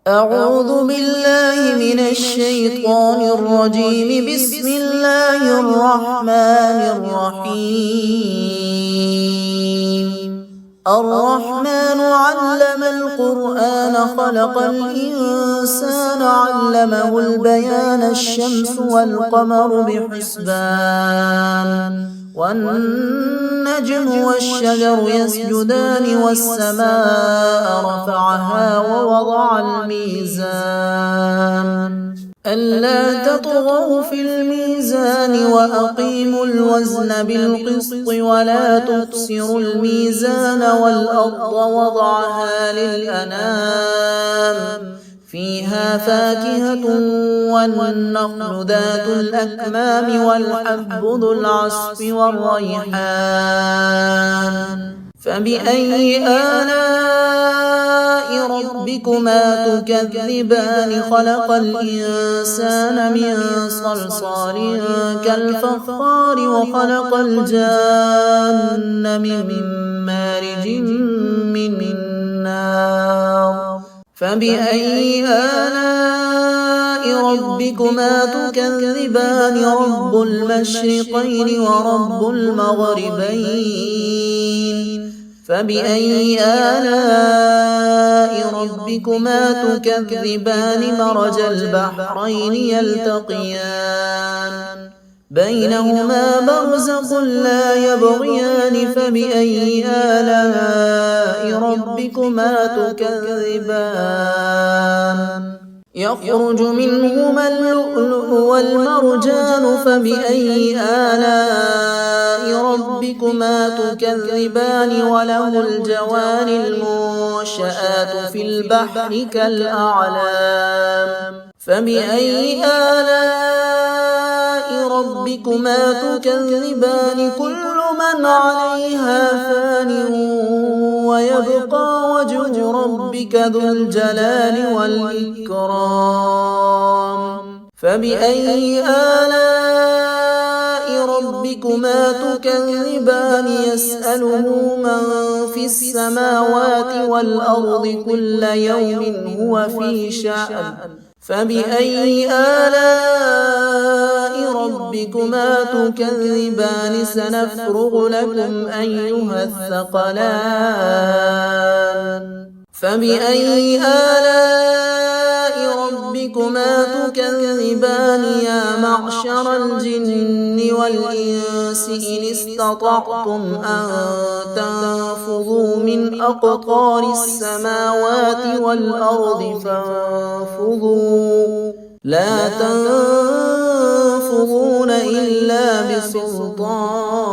أعوذ بالله من الشيطان الرجيم. بسم الله الرحمن الرحيم. الرحمن علم القرآن خلق الإنسان علمه البيان. الشمس والقمر بحسبان والنجم والشجر يسجدان والسماء رفعها ووضع الميزان ألا تطغوا في الميزان وأقيموا الوزن بالقسط ولا تخسروا الميزان والأرض وضعها للأنام فيها فاكهة والنخل ذات الأكمام والحب ذو العصف والريحان فبأي آلاء ربكما تكذبان. خلق الإنسان من صلصال كالفخار وخلق الجان من مارج من نار فبأي آلاء ربكما تكذبان. رب المشرقين ورب المغربين فبأي آلاء ربكما تكذبان. مرج البحرين يلتقيان بينهما برزخ لا يبغيان فبأي آلاء ربكما تكذبان. يخرج منهما اللؤلؤ والمرجان فبأي آلاء ربكما تكذبان. وله الجوار المنشآت في البحر كالأعلام فبأي آلاء ربكما تكذبان. كل من عليها فان ويبقى وجه ربك ذو الجلال والإكرام فبأي آلاء ربكما تكذبان. يسأله من في السماوات والأرض كل يوم هو في شأن فبأي آلاء ربكما تكذبان. سنفرغ لكم أيها الثقلان فبأي آلاء ربكما تكذبان. يا معشر الجن والإنس إن استطعتم أن تنفذوا من أقطار السماوات والأرض فانفذوا لا تنفذون إلا بسلطان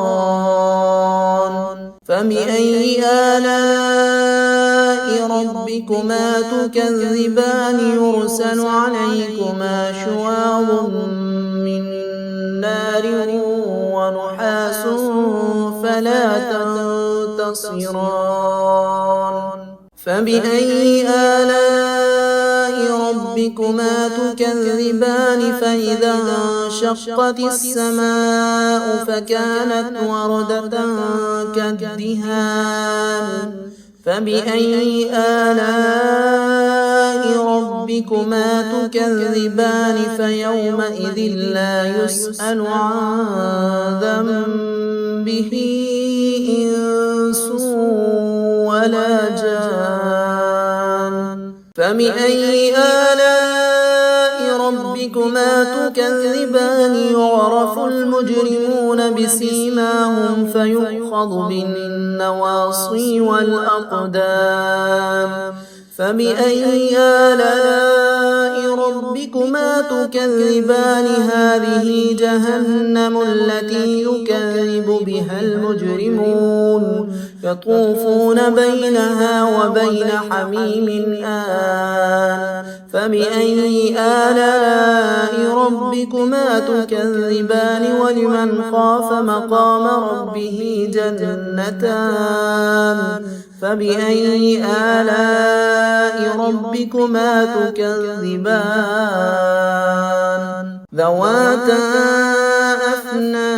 فبأي آلاء ربكما تكذبان. يرسل عليكما شواظ من نار ونحاس فلا تنتصران فبأي آلاء ربكما تكذبان. فإذا انشقت السماء فكانت وردة كالدهان فبأي آلاء ربكما تكذبان. فيومئذ لا يسأل عن ذنبه إنس ولا جان فبأي آلاء ربكما تكذبان. يعرف المجرمون بسيماهم فيؤخذ بالنواصي والأقدام فبأي آلاء ربكما تكذبان. هذه جهنم التي يكذب بها المجرمون يطوفون بينها وبين حميم آن فبأي آلاء ربكما تكذبان. ولمن خاف مقام ربه جنتان فبأي آلاء ربكما تكذبان. ذواتا أفنان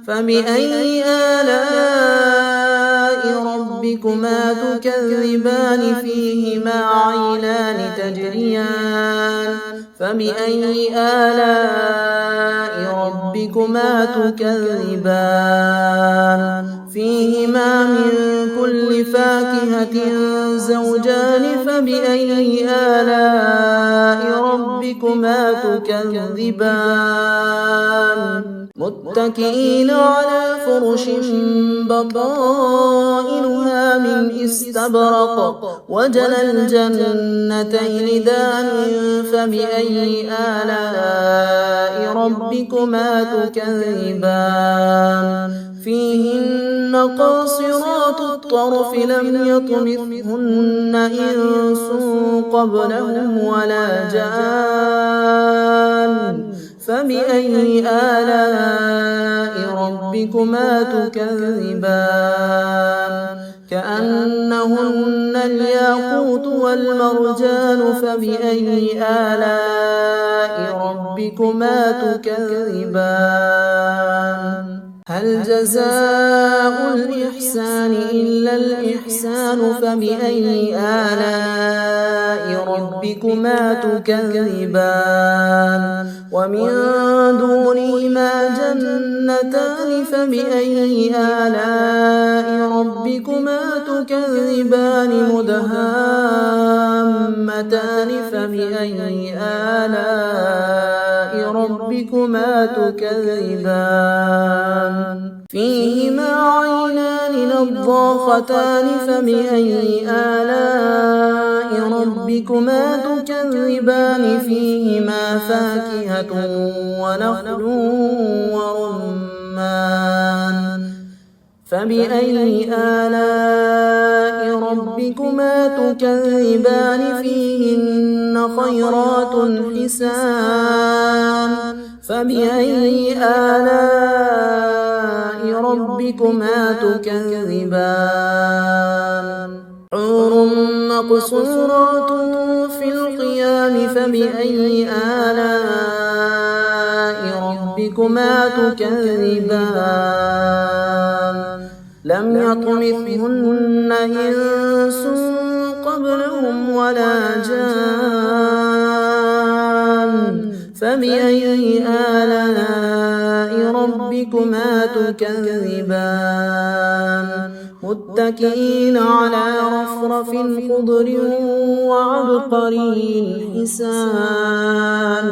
فبأي آلاء ربكما ربكما تكذبان فيهما عينان تجريان فبأي آلاء ربكما تكذبان فيهما من كل فاكهة زوجان فبأي آلاء ربكما تكذبان متكئين على فرش بطائنها من استبرق وجنى الجنتين دان فبأي آلاء ربكما تكذبان فيهن قاصرات الطرف لم يطمثهن إنس قبلهم ولا جان فبأي آلاء ربكما تكذبان كأنهن الياقوت والمرجان فبأي آلاء ربكما تكذبان هل جزاء الإحسان إلا الإحسان فبأي آلاء ربكما تكذبان ومن دونهما جنتان فبأي آلاء ربكما تكذبان مدهامتان فبأي آلاء ربكما تكذبان فيهما عينان نضاختان فبأي آلاء ربكما تكذبان فيهما فاكهة ونخل ورمان فبأي آلاء ربكما تكذبان فيهن خيرات حسان فبأي آلاء ربكما تكذبان حور مقصورات في الخيام فبأي آلاء ربكما تكذبان لم يطمثهن إنس قبلهم ولا جان فبأي آلاء ربكما تكذبان متكئين على رفرف خضر وعبقري حسان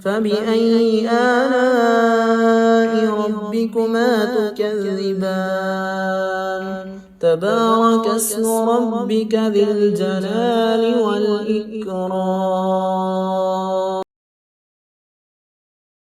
فبأي آلاء ربكما تكذبان تبارك اسم ربك ذي الجلال والإكرام